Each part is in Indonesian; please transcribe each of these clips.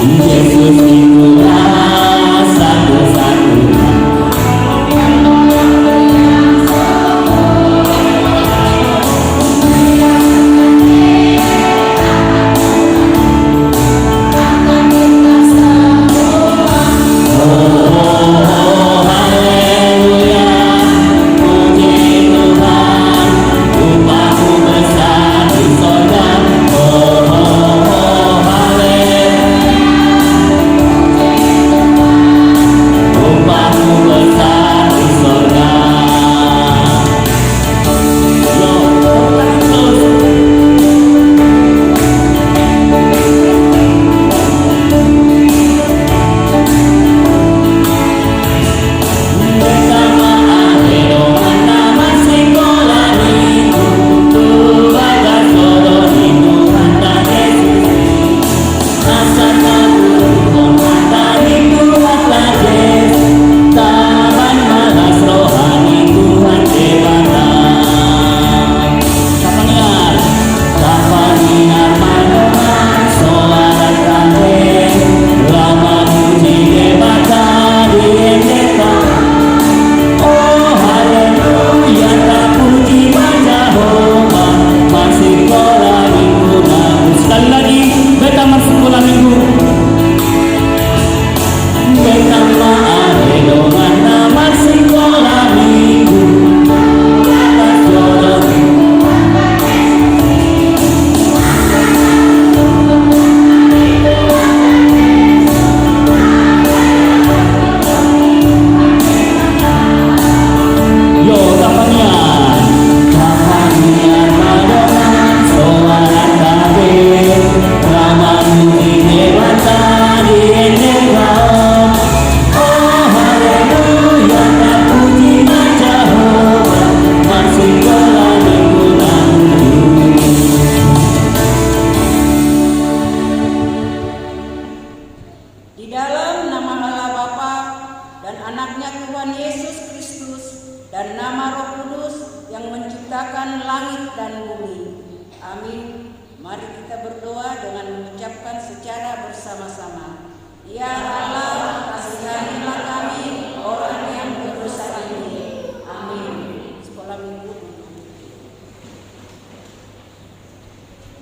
Yesus itulah satu-satunya.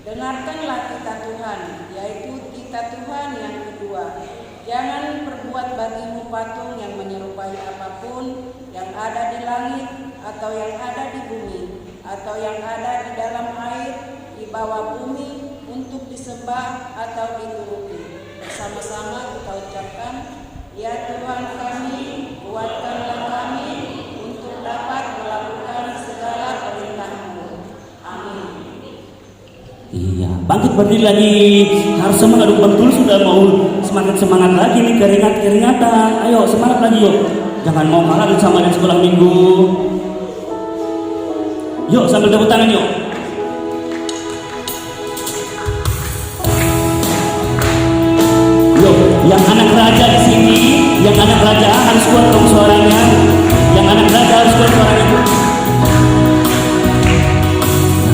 Dengarkanlah kita Tuhan, yaitu kita Tuhan yang kedua. Jangan perbuat bagimu patung yang menyerupai apapun yang ada di langit, atau yang ada di bumi, atau yang ada di dalam air, di bawah bumi, untuk disembah atau dituruti. Bersama-sama kita ucapkan, ya Tuhan kami, kuatkanlah kami untuk dapat melakukan segala perintah-Mu. Amin. Iya, bangkit berdiri lagi. Harus semangat dong, betul sudah mau semakin semangat lagi nih, keringatan. Ayo semangat lagi yuk. Jangan mau kalah sama di sekolah minggu. Yuk sambil tepuk tangan yuk. Yuk, yang anak raja di sini, yang anak raja harus kuat dong suaranya. Yang anak raja harus kuat suaranya.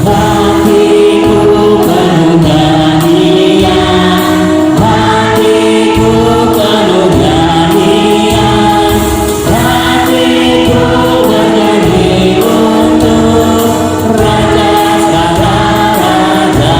Hatiku penuh nyanyian, hatiku penuh nyanyian, hatiku bernyanyi untuk Raja segala raja.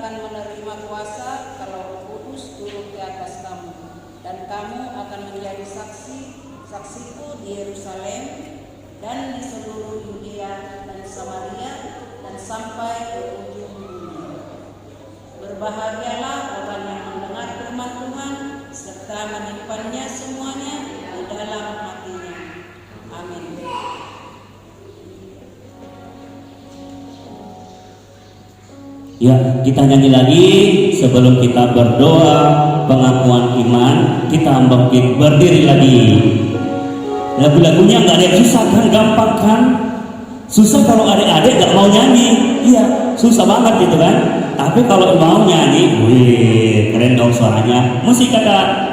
akan menerima kuasa kalau Roh Kudus turun ke atas kamu, dan kamu akan menjadi saksiku di Yerusalem dan di seluruh Yudea dan Samaria dan sampai ke ujung dunia. Berbahagialah orang yang mendengar firman Tuhan serta menyimpannya semuanya di dalam hatinya. Amin. Ya, kita nyanyi lagi sebelum kita berdoa pengakuan iman. Kita berdiri lagi. Lagu-lagunya nggak ada yang susah kan, gampang kan? Susah kalau adik-adik nggak mau nyanyi, iya susah banget gitu kan. Tapi kalau mau nyanyi, wih keren dong suaranya. Musik kata.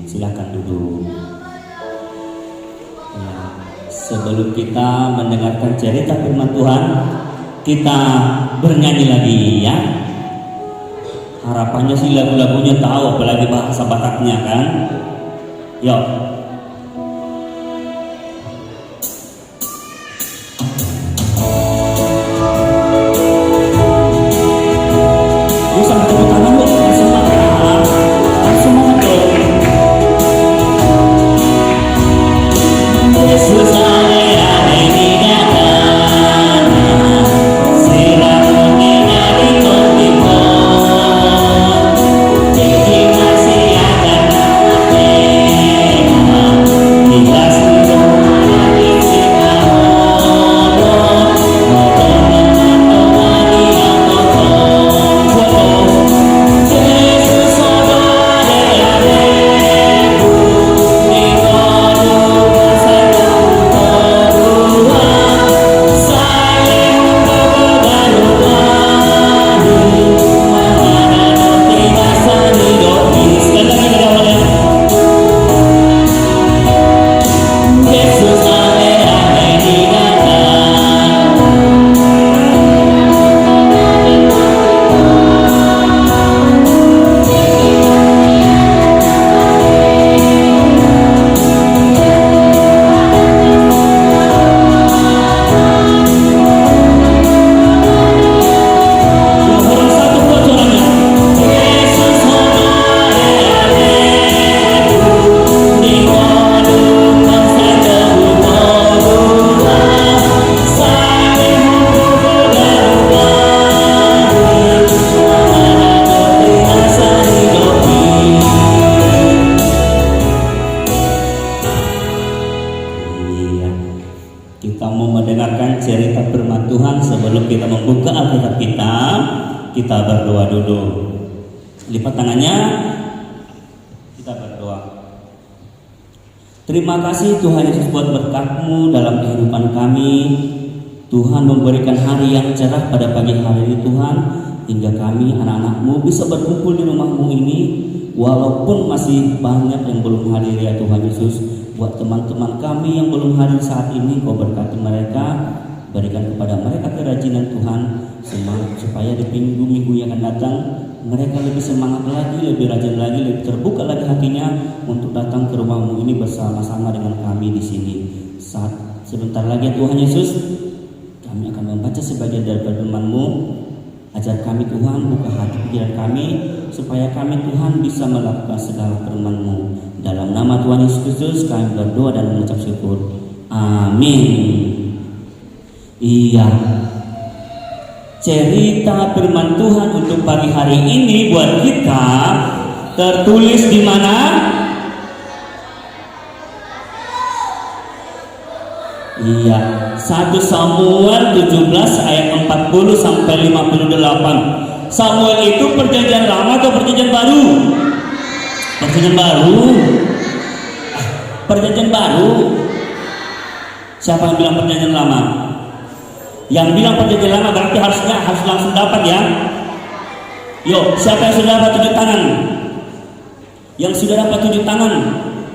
Silakan duduk. Ya, sebelum kita mendengarkan cerita firman Tuhan, kita bernyanyi lagi ya. Harapannya sih lagu-lagunya tahu, apalagi bahasa Bataknya kan. Yuk. Kita mau mendengarkan cerita firman Tuhan. Sebelum kita membuka Alkitab kita berdoa dulu. Lipat tangannya, kita berdoa. Terima kasih Tuhan Yesus buat berkat-Mu dalam kehidupan kami. Tuhan memberikan hari yang cerah pada pagi hari ini Tuhan, hingga kami anak-anak-Mu bisa berkumpul di rumah-Mu ini. Walaupun masih banyak yang belum hadir ya Tuhan Yesus, buat teman-teman kami yang belum hadir saat ini, Kau berkati mereka, berikan kepada mereka kerajinan Tuhan, semangat supaya di minggu-minggu yang akan datang mereka lebih semangat lagi, lebih rajin lagi, lebih terbuka lagi hatinya untuk datang ke rumah-Mu ini bersama-sama dengan kami di sini. Saat sebentar lagi Tuhan Yesus, kami akan membaca sebagian dari firman-Mu. Ajar kami Tuhan, buka hati pikiran kami, supaya kami Tuhan bisa melakukan segala firman-Mu. Dalam nama Tuhan Yesus Kristus kami berdoa dan mengucap syukur. Amin. Iya. Cerita firman Tuhan untuk pagi hari ini buat kita tertulis di mana? Iya, 1 Samuel 17 ayat 40 sampai 58. Samuel itu perjanjian lama atau perjanjian baru? Perjanjian baru. Perjanjian baru. Siapa yang bilang perjanjian lama? Yang bilang perjanjian lama berarti harus langsung dapat ya. Yo, siapa yang sudah dapat tunjuk tangan? Yang sudah dapat tunjuk tangan?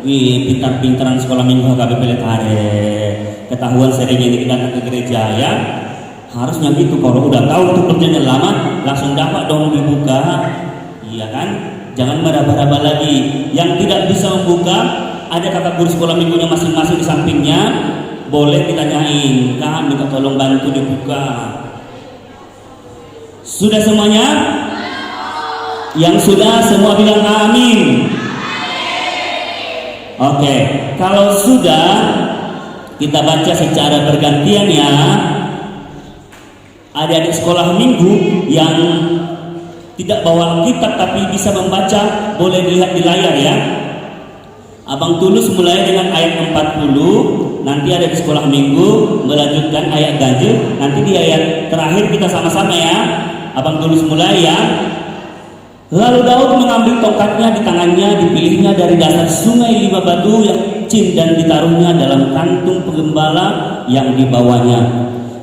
Wih, pintar-pintaran sekolah minggu HKBP Letare. Ketahuan seringnya ini datang ke gereja ya. Harusnya gitu, kalau udah tahu itu perjanjian lama langsung dapat dong dibuka. Iya kan? Jangan meraba-raba lagi. Yang tidak bisa membuka, ada kakak guru sekolah minggunya masing-masing di sampingnya, boleh ditanyain, Kak minta tolong bantu dibuka. Sudah semuanya? Yang sudah semua bilang amin. Oke, kalau sudah kita baca secara bergantian ya. Adik-adik sekolah minggu yang tidak bawa kitab tapi bisa membaca, boleh dilihat di layar ya. Abang Tulus mulai dengan ayat 40, nanti ada di sekolah minggu melanjutkan ayat ganjil, nanti di ayat terakhir kita sama-sama ya. Abang Tulus mulai ya. Lalu Daud mengambil tongkatnya di tangannya, dipilihnya dari dasar sungai 5 batu yang licin dan ditaruhnya dalam kantung penggembala yang dibawanya,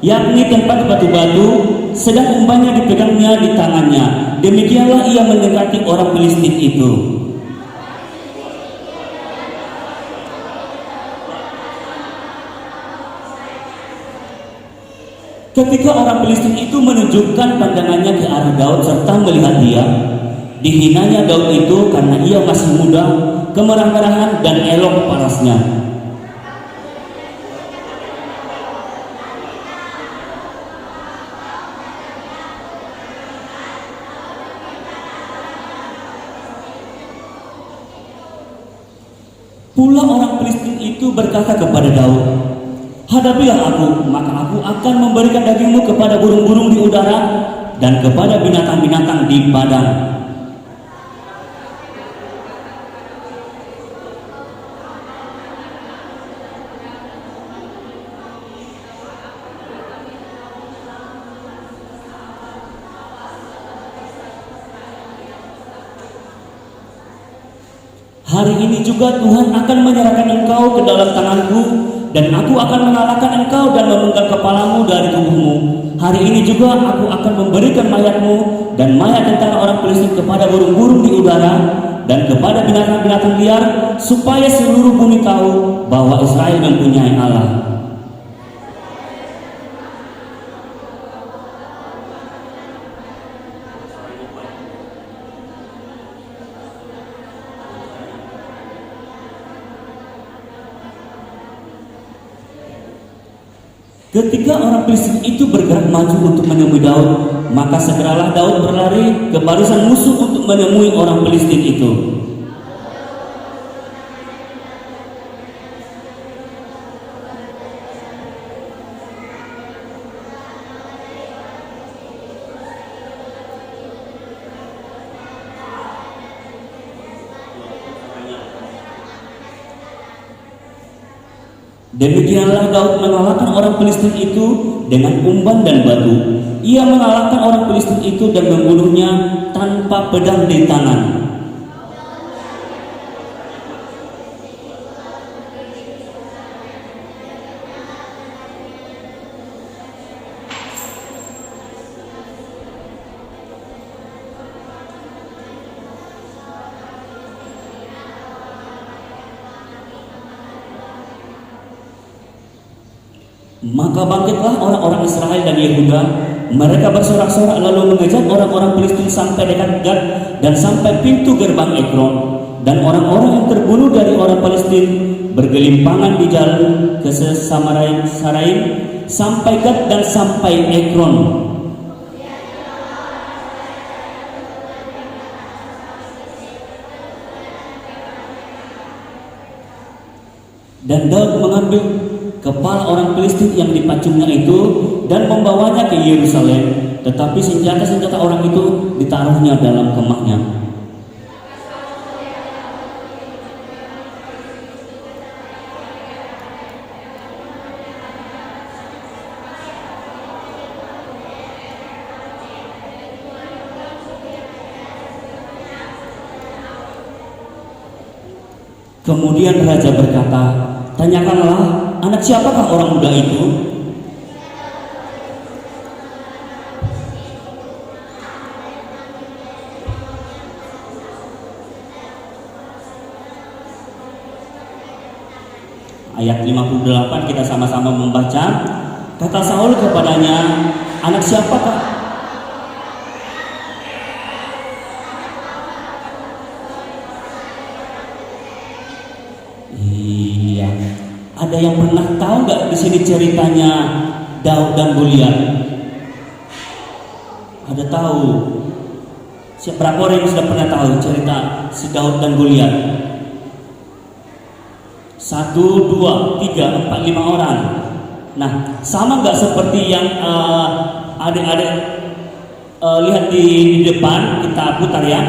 yakni tempat batu-batu, sedang umpannya dipegangnya di tangannya. Demikianlah ia mendekati orang Filistin itu. Ketika orang Filistin itu menunjukkan pandangannya ke arah Daud serta melihat dia, dihinanya Daud itu karena ia masih muda, kemerah-merahan dan elok parasnya. Pula orang Filistin itu berkata kepada Daud, "Hadapilah aku, maka aku akan memberikan dagingmu kepada burung-burung di udara dan kepada binatang-binatang di padang." Hari ini juga Tuhan akan menyerahkan engkau ke dalam tanganku, dan aku akan mengalahkan engkau dan memenggal kepalamu dari tubuhmu. Hari ini juga aku akan memberikan mayatmu dan mayat tentara orang Filistin kepada burung-burung di udara dan kepada binatang-binatang liar, supaya seluruh bumi tahu bahwa Israel mempunyai Allah. Ketika orang Filistin itu bergerak maju untuk menemui Daud, maka segeralah Daud berlari ke barisan musuh untuk menemui orang Filistin itu. Demikianlah Daud mengalahkan orang Filistin itu dengan umban dan batu. Ia mengalahkan orang Filistin itu dan membunuhnya tanpa pedang di tangan. Maka bangkitlah orang-orang Israel dan Yehuda. Mereka bersorak-sorak lalu mengejar orang-orang Filistin sampai dekat Gad dan sampai pintu gerbang Ekron. Dan orang-orang yang terbunuh dari orang Filistin bergelimpangan di jalan ke Saraim sampai Gad dan sampai Ekron. Dan Daud mengambil kepala orang Filistin yang dipacungnya itu dan membawanya ke Yerusalem, tetapi senjata-senjata orang itu ditaruhnya dalam kemahnya. Kemudian raja berkata, "Tanyakanlah, anak siapakah orang muda itu?" Ayat 58 kita sama-sama membaca. Kata Saul kepadanya, "Anak siapakah?" Iya. Ada yang pernah tahu nggak di sini ceritanya Daud dan Goliat? Ada tahu? Berapa orang yang sudah pernah tahu cerita si Daud dan Goliat? 1, 2, 3, 4, 5 orang. Nah, sama nggak seperti yang adik-adik lihat di depan, kita putar ya.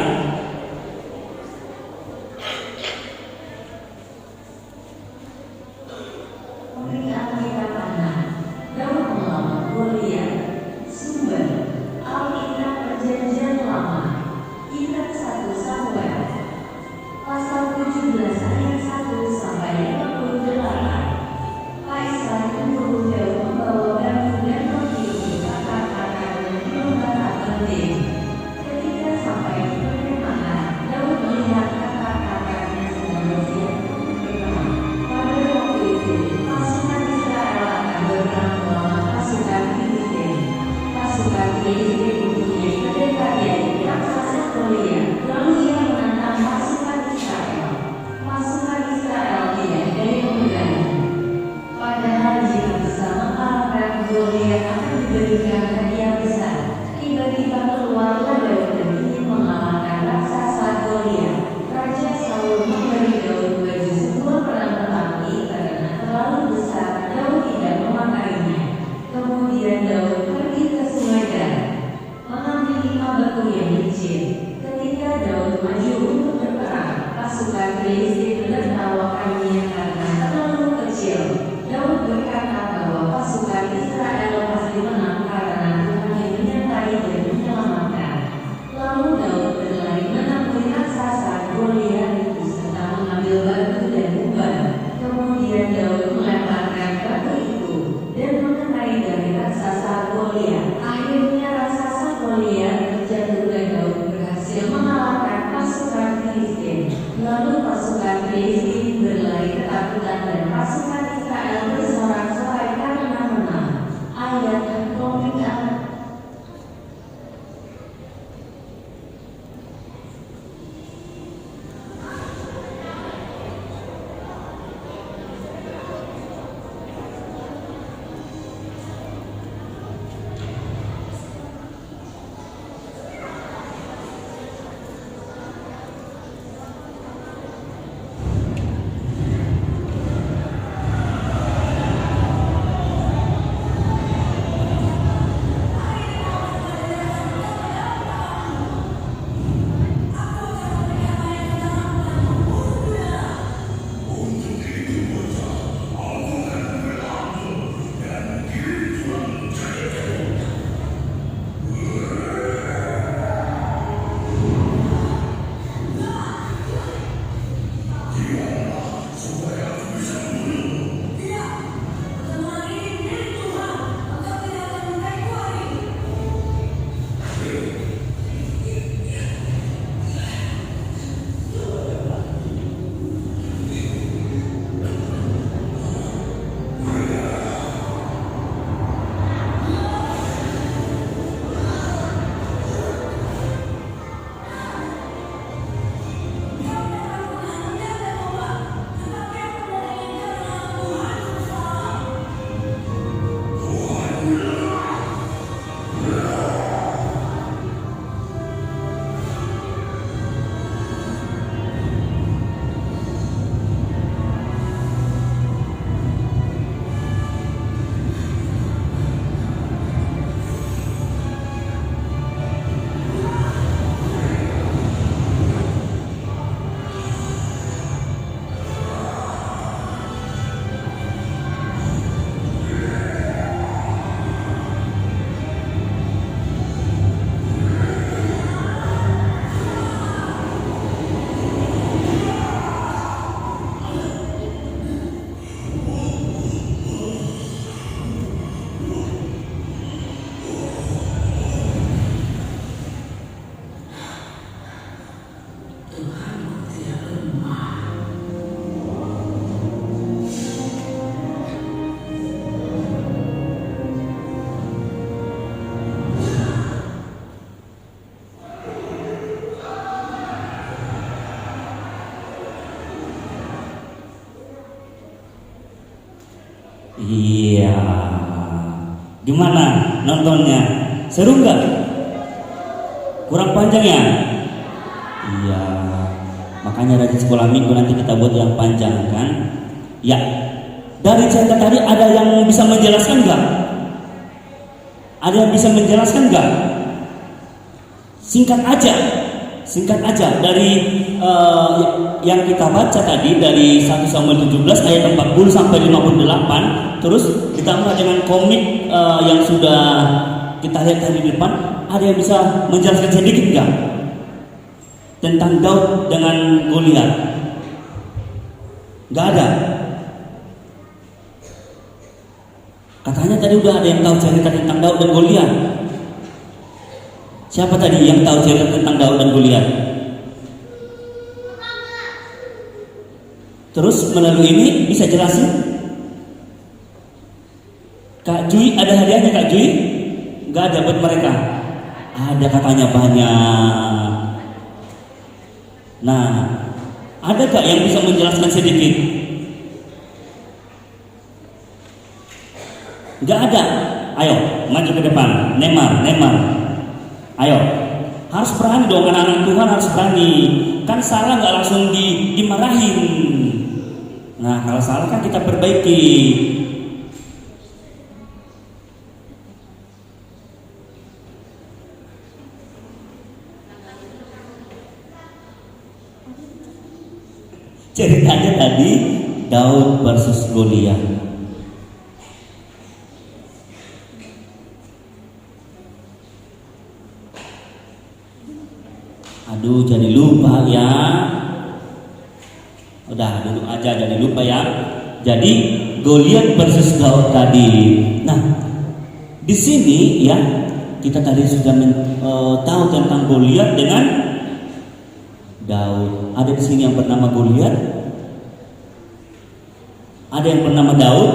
Iya. Gimana nontonnya? Seru nggak? Kurang panjang ya? Iya. Makanya rajin sekolah minggu nanti kita buat yang panjang kan? Ya. Dari cerita tadi ada yang bisa menjelaskan nggak? Ada yang bisa menjelaskan nggak? Singkat aja dari yang kita baca tadi dari 1 Samuel 17 ayat 40 sampai 58, terus ditambah dengan komik yang sudah kita lihat tadi di depan. Ada yang bisa menjelaskan sedikit nggak tentang Daud dengan Goliat? Nggak ada. Katanya tadi udah ada yang tahu cerita tentang Daud dan Goliat. Siapa tadi yang tahu cerita tentang Daud dan Goliat? Terus melalui ini bisa jelasin? Kak Jui, ada hadiahnya Kak Jui? Nggak ada buat mereka? Ada katanya banyak. Nah, ada gak yang bisa menjelaskan sedikit? Nggak ada. Ayo, maju ke depan. Neymar. Ayo, harus berani dong, anak-anak Tuhan harus berani. Kan salah nggak langsung dimarahin. Nah, kalau salah kan kita perbaiki. Ceritanya tadi Daud versus Goliat. Aduh, jadi lupa ya. Udah duduk aja, jadi lupa ya. Jadi Goliat versus Daud tadi. Nah, di sini ya kita tadi sudah tahu tentang Goliat dengan Daud. Ada di sini yang bernama Goliat. Ada yang bernama Daud.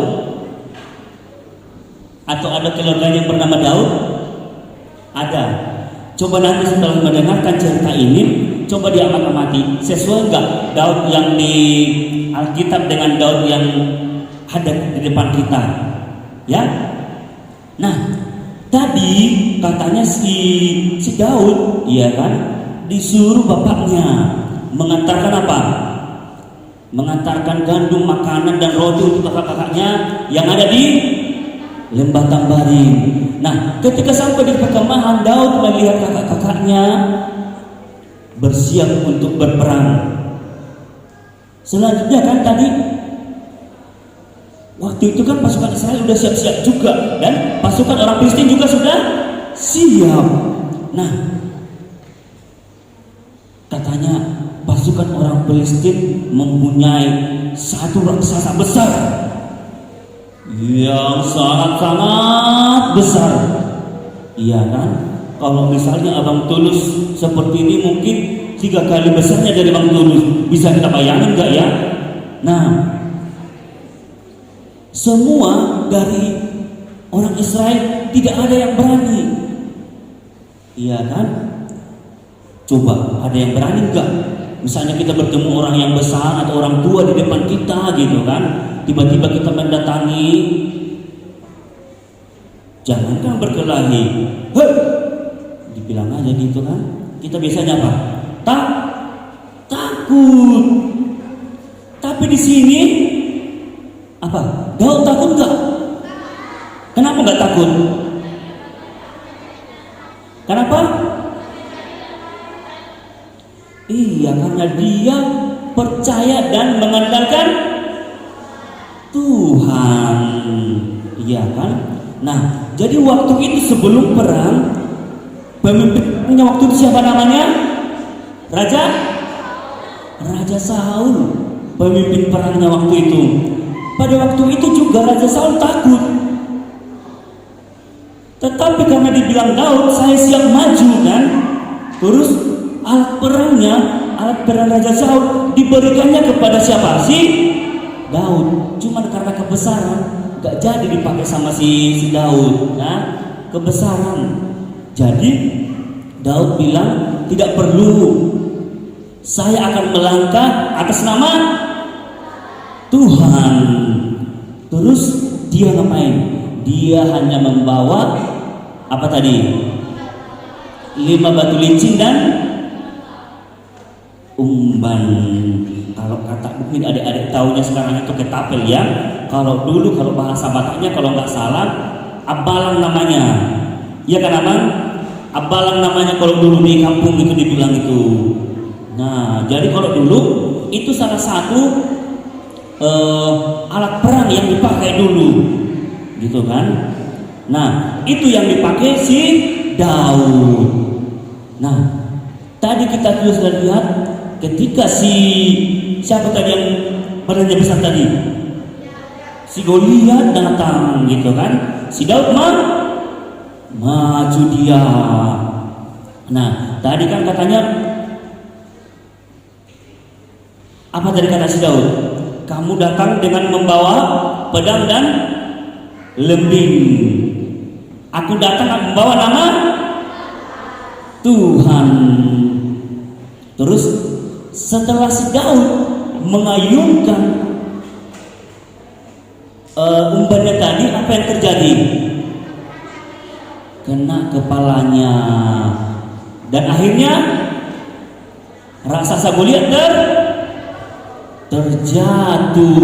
Atau ada keluarga yang bernama Daud? Ada. Coba nanti setelah mendengarkan cerita ini, coba diamat-amati, sesuai nggak Daud yang di Alkitab dengan Daud yang ada di depan kita, ya? Nah, tadi katanya si Daud, iya kan, disuruh bapaknya mengantarkan apa? Mengantarkan gandum, makanan dan roti untuk kakak-kakaknya yang ada di lembah Tambarin. Nah, ketika sampai di perkemahan, Daud melihat kakak-kakaknya bersiap untuk berperang. Selanjutnya kan tadi waktu itu kan pasukan Israel sudah siap-siap juga, dan pasukan orang Filistin juga sudah siap. Nah, katanya pasukan orang Filistin mempunyai satu raksasa besar yang sangat-sangat besar. Iya kan? Kalau misalnya Abang Tulus seperti ini mungkin 3 kali besarnya dari Abang Tulus. Bisa kita bayangin gak ya? Nah, semua dari orang Israel tidak ada yang berani. Iya kan? Coba ada yang berani gak? Misalnya kita bertemu orang yang besar atau orang tua di depan kita gitu kan, tiba-tiba kita mendatangi, jangankan berkelahi, hei, dibilang aja gitu kan. Kita biasanya apa? Takut. Tapi di sini apa? Daud takut nggak? Kenapa nggak takut? Kenapa? Iya, karena dia percaya dan mengandalkan Tuhan. Iya kan? Nah, jadi waktu itu sebelum perang, pemimpinnya waktu itu siapa namanya? Raja Saul. Pemimpin perangnya waktu itu. Pada waktu itu juga Raja Saul takut. Tetapi karena dibilang Daud, saya siap maju kan. Terus alat perang Raja Saul diberikannya kepada siapa? Si Daud. Cuman karena kebesaran gak jadi dipakai sama si Daud. Nah, kebesaran. Jadi Daud bilang tidak perlu. Saya akan melangkah atas nama Tuhan. Terus dia Dia ngapain? Dia hanya membawa apa tadi? 5 batu licin dan umban. Kalau kata mungkin adik-adik taunya sekarang itu ketapel ya. Kalau dulu kalau bahasa Bataknya kalau nggak salah abalang namanya. Iya kan abang? Abalang namanya kalau dulu di kampung itu dibilang itu. Nah, jadi kalau dulu itu salah satu alat perang yang dipakai dulu, gitu kan? Nah, itu yang dipakai si Daud. Nah, tadi kita sudah lihat ketika siapa tadi yang badannya besar tadi? Si Goliat datang, gitu kan? Si Daud maju dia. Nah, tadi kan katanya apa tadi kata si Daud? Kamu datang dengan membawa pedang dan lembing. Aku datang membawa nama Tuhan. Terus setelah si Daud mengayunkan umbannya tadi, apa yang terjadi? Kena kepalanya. Dan akhirnya raksasa Goliat terjatuh.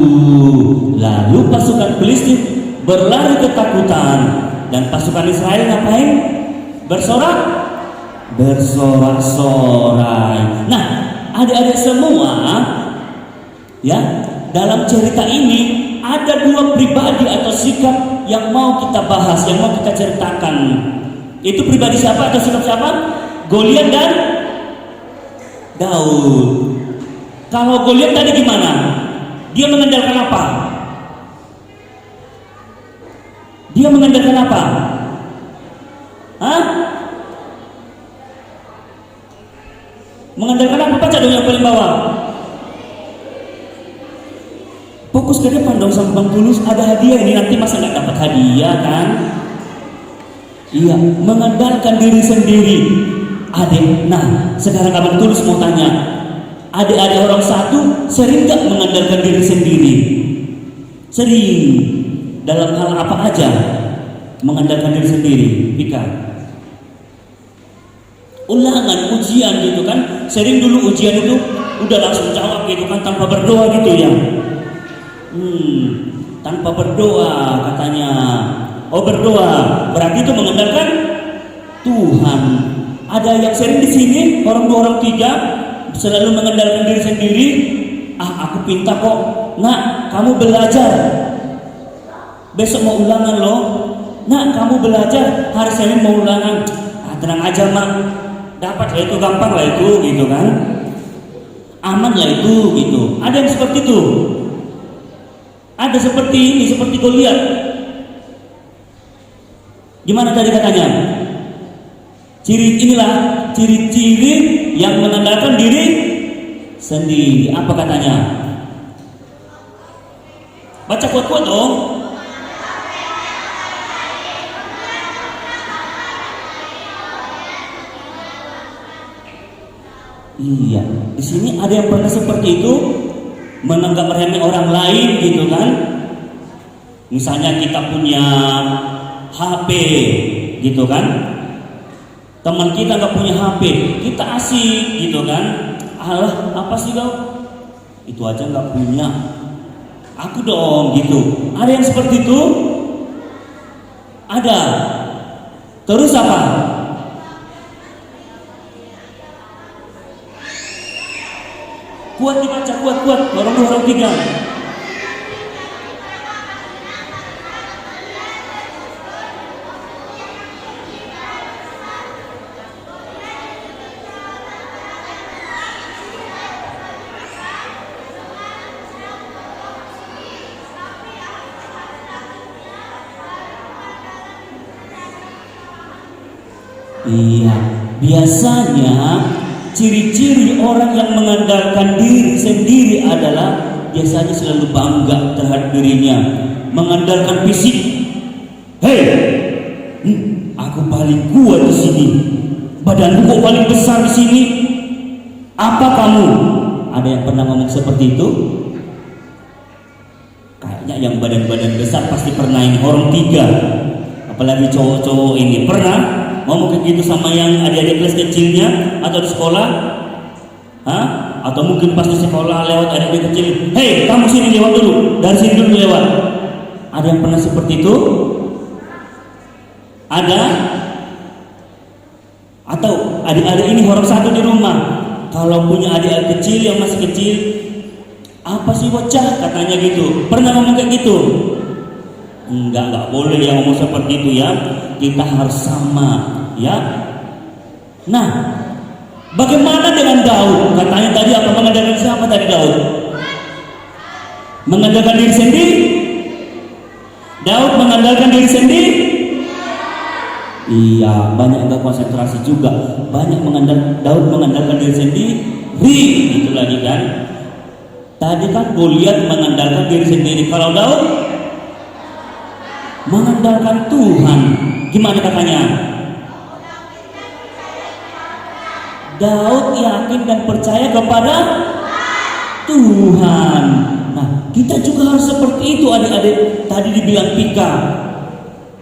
Lalu pasukan Filistin berlari ketakutan dan pasukan Israel ngapain? Bersorak-sorai. Nah, adik-adik semua, ya, dalam cerita ini ada 2 pribadi atau sikap yang mau kita bahas, yang mau kita ceritakan. Itu pribadi siapa atau sikap siapa? Goliat dan Daud. Kalau Goliat tadi gimana? Dia mengandalkan apa? Dia mengandalkan apa? Hah? Mengandalkan apa? Baca dong yang paling bawah. Fokus ke depan dong sama Bang Tulus. Ada hadiah ini, nanti masa nggak dapat hadiah kan? Iya, mengandalkan diri sendiri. Adik, nah sekarang Abang Tulus mau tanya, adik-adik orang satu sering gak mengandalkan diri sendiri? Sering. Dalam hal apa aja mengandalkan diri sendiri? Pika. Ulangan, ujian gitu kan. Sering dulu ujian itu udah langsung jawab gitu kan, tanpa berdoa gitu ya. Tanpa berdoa katanya. Oh, berdoa berarti itu mengandalkan Tuhan. Ada yang sering di sini, orang 2 orang 3 selalu mengandalkan diri sendiri. Aku pinta kok. Nak, kamu belajar. Besok mau ulangan loh. Nak, kamu belajar. Hari Senin mau ulangan. Tenang aja mak. Dapat lah itu, gampang lah itu, gitu kan. Aman lah itu, gitu. Ada yang seperti itu. Ada seperti ini, seperti Goliat. Gimana tadi katanya? Inilah ciri-ciri yang mengandalkan diri sendiri. Apa katanya? Baca kuat-kuat dong. Iya, di sini ada yang pernah seperti itu, menganggap remeh orang lain gitu kan. Misalnya kita punya HP gitu kan. Teman kita nggak punya HP, kita asik gitu kan. Alah, apa sih kau? Itu aja nggak punya. Aku dong gitu. Ada yang seperti itu? Ada. Terus apa? Kuat dibaca, kuat. Orang 2 orang 3. Iya, biasanya ciri-ciri orang yang mengandalkan diri sendiri adalah biasanya selalu bangga terhadap dirinya, mengandalkan fisik. Hei, aku paling kuat di sini, badanku kok paling besar di sini. Apa kamu? Ada yang pernah ngomong seperti itu? Kayaknya banyak yang badan-badan besar pasti pernah ini, orang 3, apalagi cowok-cowok ini pernah ngomong kayak gitu sama yang adik-adik kelas kecilnya atau di sekolah, atau mungkin pas di sekolah lewat adik-adik kecil, hei kamu sini lewat dulu, dari sini dulu lewat. Ada yang pernah seperti itu? Ada? Atau adik-adik ini orang satu di rumah, kalau punya adik-adik kecil yang masih kecil, apa sih bocah katanya gitu, pernah ngomong kayak gitu? Enggak boleh yang ngomong seperti itu ya. Kita harus sama ya. Nah, bagaimana dengan Daud? Katanya tadi apa, mengandalkan siapa tadi Daud? Mengandalkan diri sendiri? Daud mengandalkan diri sendiri? Iya, banyak enggak konsentrasi juga. Banyak Daud mengandalkan diri sendiri. Itu lagi kan. Tadi kan Goliat mengandalkan diri sendiri. Kalau Daud mengandalkan Tuhan. Gimana katanya? Daud yakin dan percaya kepada Tuhan. Nah, kita juga harus seperti itu adik-adik. Tadi dibilang Pika,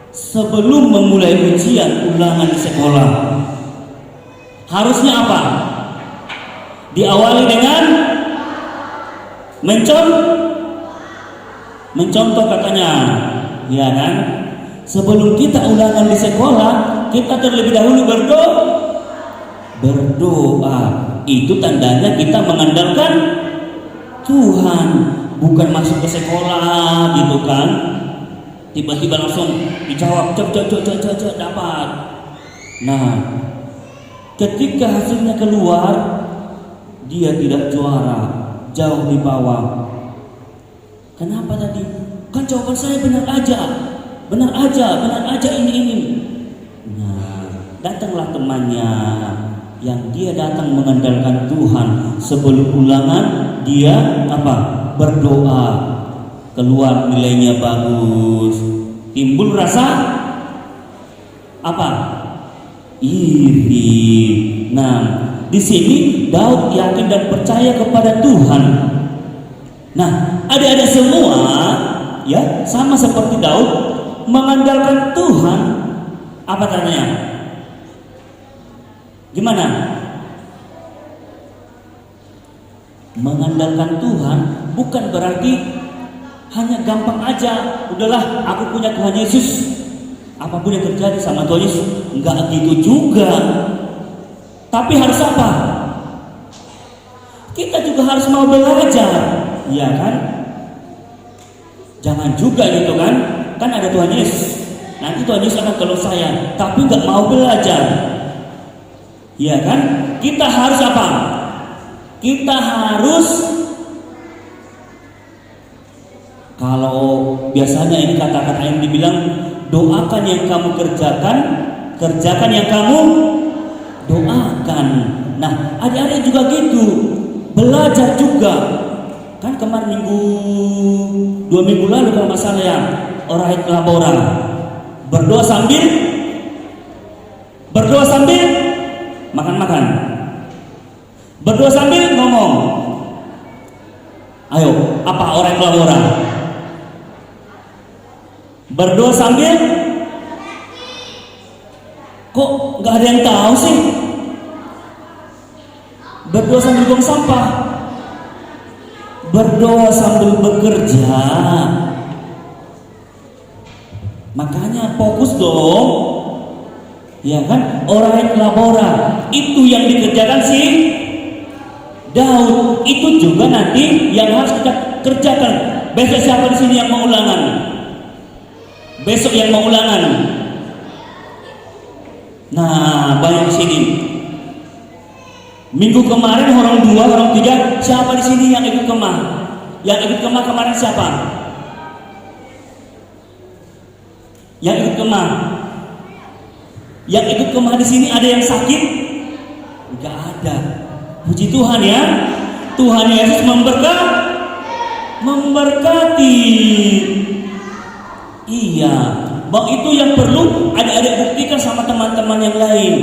sebelum memulai ujian ulangan di sekolah, harusnya apa? Diawali dengan mencontoh katanya, ya kan? Sebelum kita ulangan di sekolah, kita terlebih dahulu berdoa. Itu tandanya kita mengandalkan Tuhan, bukan masuk ke sekolah gitu kan, tiba-tiba langsung dijawab cek dapat. Nah, ketika hasilnya keluar, dia tidak juara, jauh di bawah. Kenapa tadi? Kan jawaban saya benar aja ini. Nah, datanglah temannya yang dia datang mengandalkan Tuhan. Sebelum ulangan dia berdoa, keluar nilainya bagus, timbul rasa iri. Nah, di sini Daud yakin dan percaya kepada Tuhan. Nah, adik-adik semua ya sama seperti Daud mengandalkan Tuhan. Apa tanya? Gimana? Mengandalkan Tuhan bukan berarti hanya gampang aja, udahlah aku punya Tuhan Yesus, apapun yang terjadi sama Tuhan Yesus. Enggak gitu juga. Tapi harus apa? Kita juga harus mau belajar, ya kan? Jangan juga gitu kan? Kan ada Tuhan Yesus, nanti Tuhan Yesus akan tolong saya, tapi enggak mau belajar, ya kan? Kita harus apa? Kita harus, kalau biasanya ini kata-kata yang dibilang, doakan yang kamu kerjakan yang kamu doakan. Nah, adik-adik juga gitu, belajar juga. Kan kemarin 2 minggu lalu kalau masalah ya, orang Labora berdoa sambil makan, berdoa sambil ngomong. Ayo, apa orang Labora? Berdoa sambil, kok nggak ada yang tahu sih? Berdoa sambil buang sampah, berdoa sambil bekerja. Makanya fokus dong, ya kan? Orang Labora itu yang dikerjakan si Daud, itu juga nanti yang harus kita kerjakan. Besok siapa di sini yang mau ulangan? Besok yang mau ulangan. Nah, banyak di sini. Minggu kemarin orang 2, orang 3, siapa di sini yang ikut kemah? Yang ikut kemah kemarin siapa? Yang ikut kemah? Yang ikut kemah di sini ada yang sakit? Enggak ada. Puji Tuhan ya. Tuhan Yesus memberkati. Iya, bahwa itu yang perlu adik-adik buktikan sama teman-teman yang lain.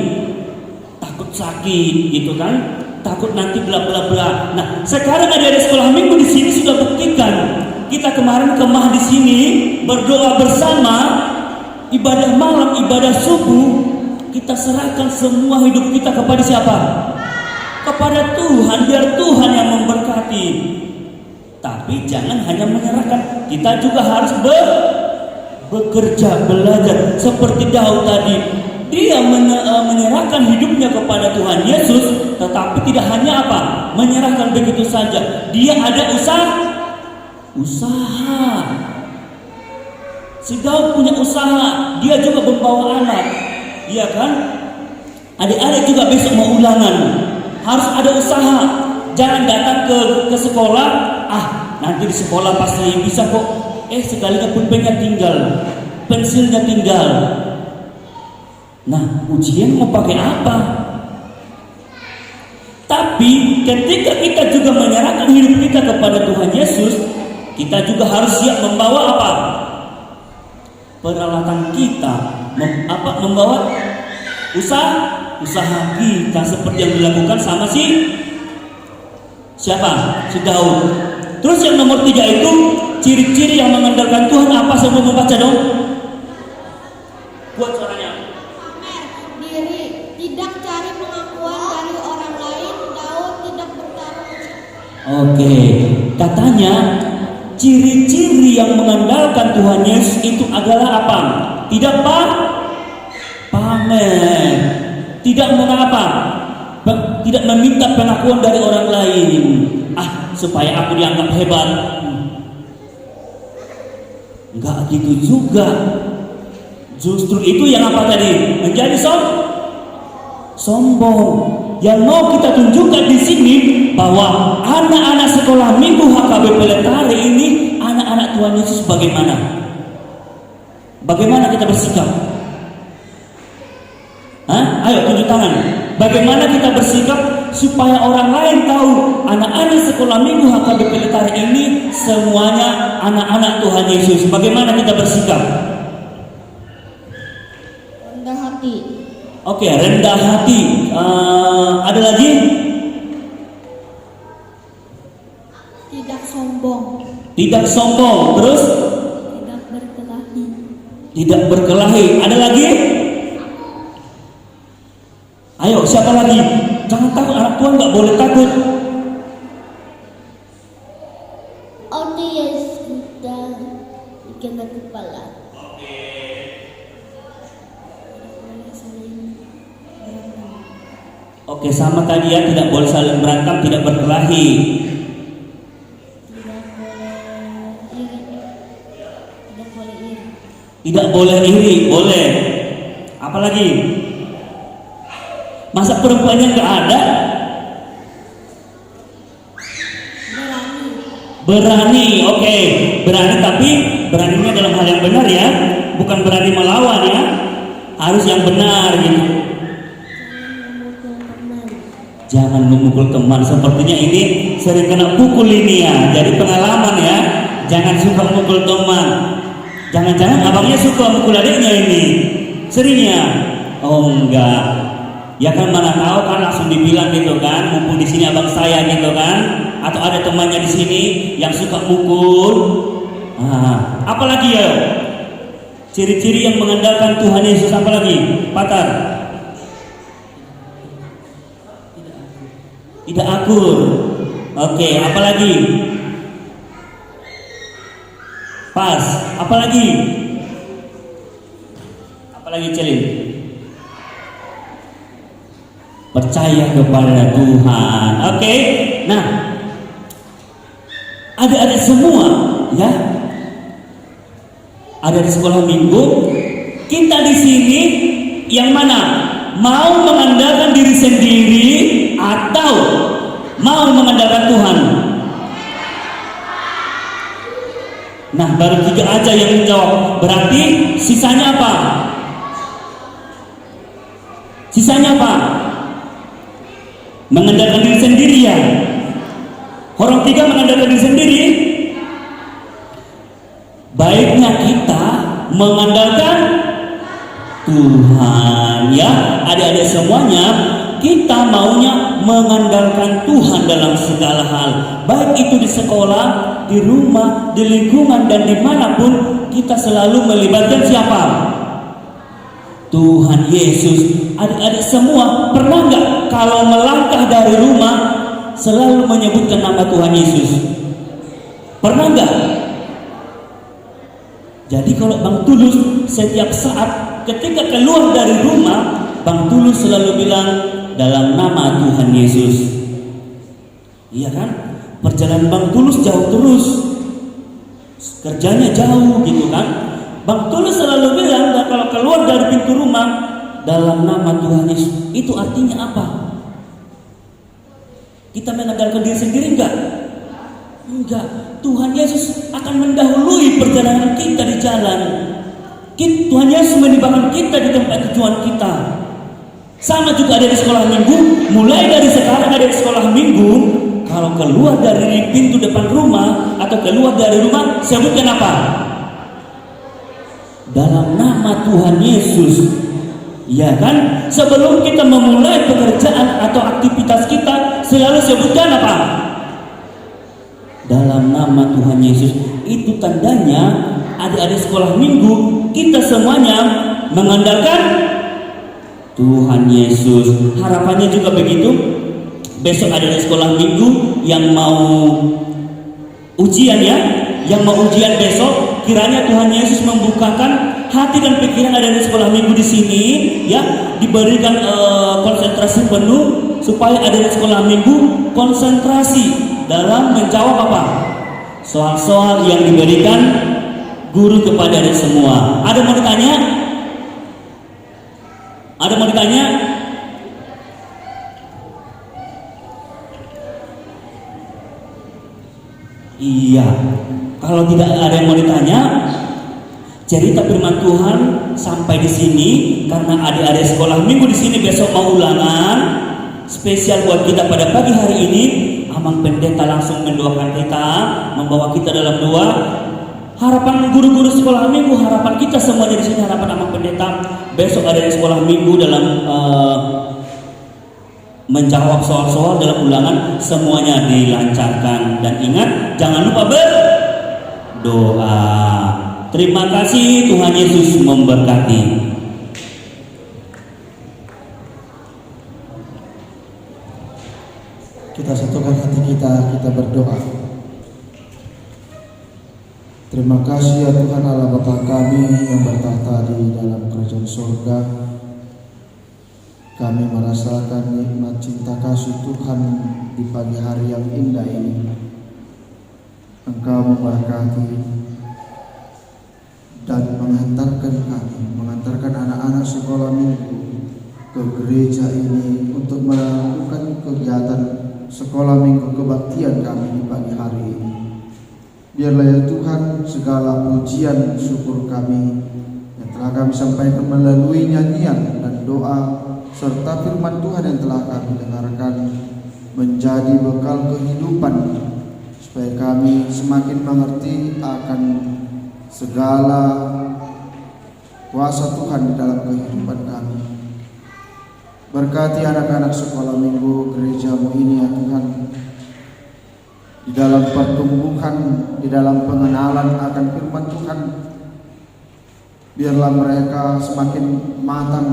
Takut sakit gitu kan, takut nanti bla bla bla. Nah, sekarang adik-adik sekolah minggu di sini sudah buktikan kita kemarin kemah di sini berdoa bersama, ibadah malam, ibadah subuh, kita serahkan semua hidup kita kepada siapa? Kepada Tuhan, biar Tuhan yang memberkati. Tapi jangan hanya menyerahkan, kita juga harus bekerja, belajar. Seperti Daud tadi, dia menyerahkan hidupnya kepada Tuhan Yesus, tetapi tidak hanya apa? Menyerahkan begitu saja. Dia ada usaha. Si Daud punya usaha, dia juga membawa anak. Iya kan? Adik-adik juga besok mau ulangan, harus ada usaha. Jangan datang ke sekolah, nanti di sekolah pasti bisa kok. Sekalinya pulpennya tinggal, pensilnya tinggal. Nah, ujian mau pakai apa? Tapi ketika kita juga menyerahkan hidup kita kepada Tuhan Yesus, kita juga harus siap membawa apa? Peralatan kita, membawa usaha kita seperti yang dilakukan sama siapa? Si Daud. Terus yang nomor 3 itu ciri-ciri yang mengandalkan Tuhan apa? Saya mau membaca dong. Buat suaranya. Pamer diri, tidak cari pengakuan dari orang lain. Daud tidak bertarung. Oke, katanya ciri-ciri yang mengandalkan Tuhan Yesus itu adalah apa? Tidak pamer, tidak mengapa, tidak meminta pengakuan dari orang lain. Supaya aku dianggap hebat. Enggak gitu juga. Justru itu yang apa tadi? Menjadi sombong. Yang mau kita tunjukkan di sini bahwa anak-anak sekolah minggu HKBP Letari ini anak-anak Tuhan Yesus bagaimana? Bagaimana kita bersikap? Ayo tunjuk tangan. Bagaimana kita bersikap supaya orang lain tahu anak-anak sekolah minggu HKBP Letari ini semuanya anak-anak Tuhan Yesus. Bagaimana kita bersikap? Rendah hati. Oke, rendah hati. Ada lagi? Tidak sombong. Tidak sombong. Terus? Tidak berkelahi. Tidak berkelahi. Ada lagi? Ayo, siapa lagi? Jangan takut, anak Tuhan nggak boleh takut. Yes, kita ikan kepala. Oke, sama tadi ya, tidak boleh saling berantem, tidak berkelahi. Tidak boleh iri, boleh. Apalagi? Masa perempuannya nggak ada? Berani, oke. Berani, tapi beraninya dalam hal yang benar ya, bukan berani melawan ya. Harus yang benar gitu. Jangan memukul teman. Sepertinya ini sering kena pukul ini ya. Jadi pengalaman ya. Jangan suka memukul teman. Jangan-jangan abangnya suka memukul adiknya ini. Sering ya? Oh enggak. Ya kan mana tahu kan langsung dibilang gitu kan. Mumpung di sini abang saya gitu kan. Atau ada temannya di sini yang suka mukul. Apalagi ya? Ciri-ciri yang mengandalkan Tuhan Yesus apalagi? Patar. Tidak akur. Oke, apalagi? Pas. Apalagi? Apalagi Celin? Percaya kepada Tuhan. Oke. Nah, adik-adik semua ya, ada di sekolah minggu. Kita di sini yang mana? Mau mengandalkan diri sendiri atau mau mengandalkan Tuhan? Nah, baru 3 aja yang menjawab. Berarti sisanya apa? Sisanya apa? Mengandalkan diri sendiri ya. Orang 3 mengandalkan diri sendiri. Baiknya kita mengandalkan Tuhan ya. Adik-adik semuanya, kita maunya mengandalkan Tuhan dalam segala hal, baik itu di sekolah, di rumah, di lingkungan, dan dimanapun kita selalu melibatkan siapa? Tuhan Yesus. Adik-adik semua pernah nggak kalau melangkah dari rumah selalu menyebutkan nama Tuhan Yesus? Pernah nggak? Jadi kalau Bang Tulus setiap saat ketika keluar dari rumah, Bang Tulus selalu bilang dalam nama Tuhan Yesus. Iya kan? Perjalanan Bang Tulus jauh terus, kerjanya jauh gitu kan. Bang Tulus selalu bilang kalau keluar dari pintu rumah dalam nama Tuhan Yesus. Itu artinya apa? Kita mengandalkan diri sendiri enggak? Enggak. Tuhan Yesus akan mendahului perjalanan kita di jalan. Tuhan Yesus menimbakan kita di tempat tujuan kita. Sama juga ada di sekolah minggu. Mulai dari sekarang ada di sekolah minggu, kalau keluar dari pintu depan rumah atau keluar dari rumah, sebutkan apa? Dalam nama Tuhan Yesus. Ya kan? Sebelum kita memulai pekerjaan atau aktivitas kita, selalu sebutkan apa? Dalam nama Tuhan Yesus. Itu tandanya adik-adik sekolah minggu, kita semuanya mengandalkan Tuhan Yesus. Harapannya juga begitu. Besok ada di sekolah minggu yang mau ujian ya, yang mau ujian besok, kiranya Tuhan Yesus membukakan hati dan pikiran ada di sekolah minggu di sini ya, diberikan konsentrasi penuh supaya ada di sekolah minggu konsentrasi dalam menjawab apa? Soal-soal yang diberikan guru kepada adik semua. Ada mau ditanya? Ada mau ditanya? Iya. Kalau tidak ada yang mau ditanya, cerita firman Tuhan sampai di sini karena adik-adik sekolah minggu di sini besok mau ulangan spesial buat kita pada pagi hari ini. Amang pendeta langsung mendoakan kita, membawa kita dalam doa. Harapan guru-guru sekolah minggu, harapan kita semuanya di sini, harapan Amang pendeta besok ada di sekolah minggu dalam menjawab soal-soal dalam ulangan semuanya dilancarkan. Dan ingat, jangan lupa berdoa. Terima kasih, Tuhan Yesus memberkati. Kita satukan hati kita berdoa. Terima kasih ya Tuhan Allah Bapa kami yang bertahta di dalam kerajaan surga. Kami merasakan nikmat cinta kasih Tuhan di pagi hari yang indah ini. Engkau memberkati dan mengantarkan anak-anak sekolah minggu ke gereja ini untuk melakukan kegiatan sekolah minggu kebaktian kami di pagi hari ini. Biarlah ya Tuhan segala pujian syukur kami yang telah kami sampaikan melalui nyanyian dan doa serta firman Tuhan yang telah kami dengarkan menjadi bekal kehidupan supaya kami semakin mengerti akan segala kuasa Tuhan di dalam kehidupan kami. Berkati anak-anak sekolah minggu gerejamu ini ya Tuhan, di dalam pertumbuhan, di dalam pengenalan akan firman Tuhan. Biarlah mereka semakin matang,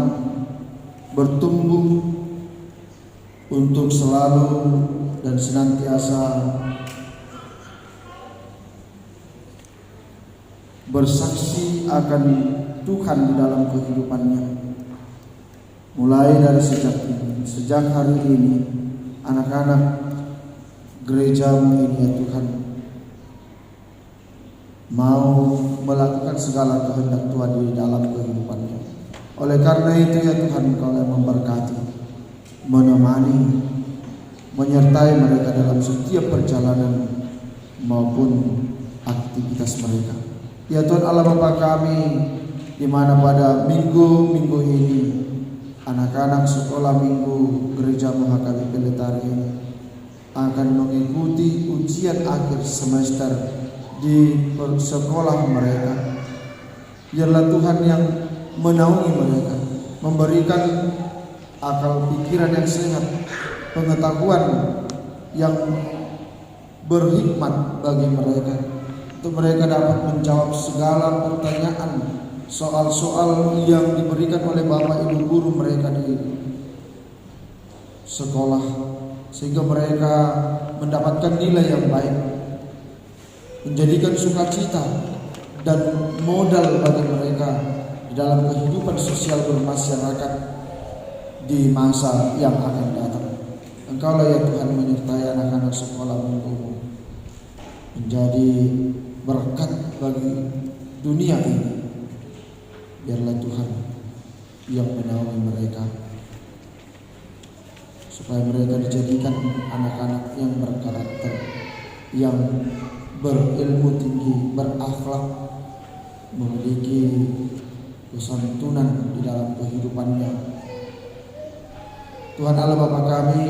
bertumbuh untuk selalu dan senantiasa bersaksi akan Tuhan di dalam kehidupannya. Mulai dari sejak hari ini, anak-anak gerejamu ini ya Tuhan mau melakukan segala kehendak Tuhan di dalam kehidupannya. Oleh karena itu ya Tuhan, Engkau yang memberkati, menemani, menyertai mereka dalam setiap perjalanan maupun aktivitas mereka. Ya Tuhan Allah Bapa kami, di mana pada minggu-minggu ini anak-anak sekolah minggu gereja HKBP Letari ini akan mengikuti ujian akhir semester di sekolah mereka. Biarlah Tuhan yang menaungi mereka, memberikan akal pikiran yang sehat, pengetahuan yang berhikmat bagi mereka, untuk mereka dapat menjawab segala pertanyaan, soal-soal yang diberikan oleh Bapak Ibu guru mereka di sekolah, sehingga mereka mendapatkan nilai yang baik, menjadikan sukacita dan modal bagi mereka di dalam kehidupan sosial bermasyarakat di masa yang akan datang. Engkaulah ya Tuhan menyertai anak-anak sekolah minggu menjadi berkat bagi dunia ini. Biarlah Tuhan yang menaungi mereka, supaya mereka dijadikan anak-anak yang berkarakter, yang berilmu tinggi, berakhlak, memiliki kesantunan di dalam kehidupannya. Tuhan Allah Bapa kami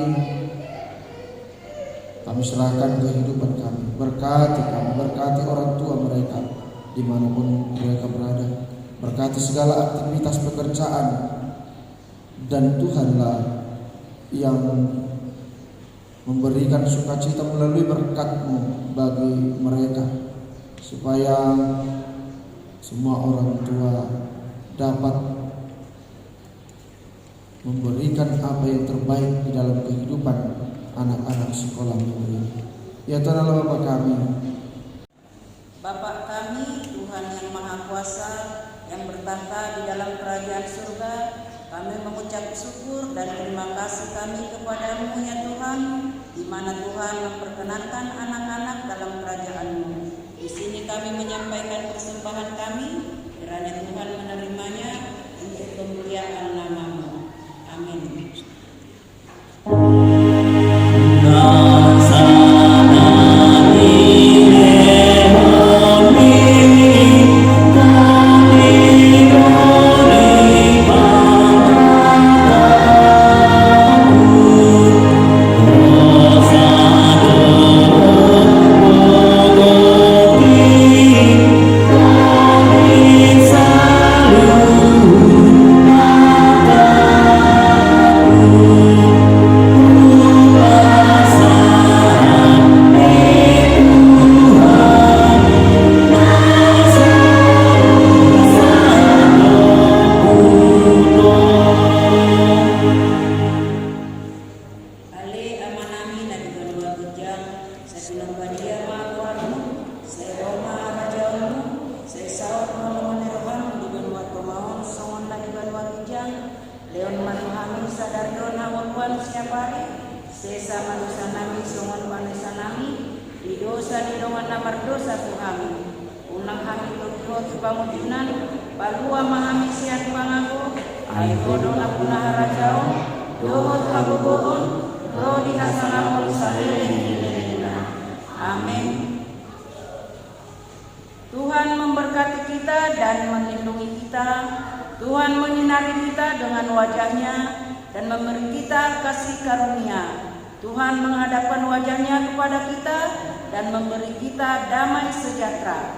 serahkan kehidupan kami, berkati orang tua mereka dimanapun mereka berada, berkati segala aktivitas pekerjaan, dan Tuhanlah yang memberikan sukacita melalui berkat-Mu bagi mereka, supaya semua orang tua dapat memberikan apa yang terbaik di dalam kehidupan anak-anak sekolah minggu ini. Ya Tuhan Allah Bapa kami, Bapa kami, Tuhan yang Maha Kuasa, yang bertahta di dalam kerajaan surga, kami mengucap syukur dan terima kasih kami kepada-Mu ya Tuhan, di mana Tuhan memperkenankan anak-anak dalam kerajaan-Mu. Di sini kami menyampaikan persembahan kami, kiranya Tuhan menerimanya untuk kemuliaan nama-Mu. Amin. Leon manuhami sadardo nawon siapari sesa manusia nami songon manusia nami di dosa di dongan namar dosa tuhami unang kami tutup bangunan balua mahami sian pangaku ai kodong apuna harajao dohot habubohon rodi hasanamol salilina. Amin. Tuhan memberkati kita dan melindungi kita. Tuhan menyinari kita dengan wajahnya dan memberi kita kasih karunia. Tuhan menghadapkan wajahnya kepada kita dan memberi kita damai sejahtera.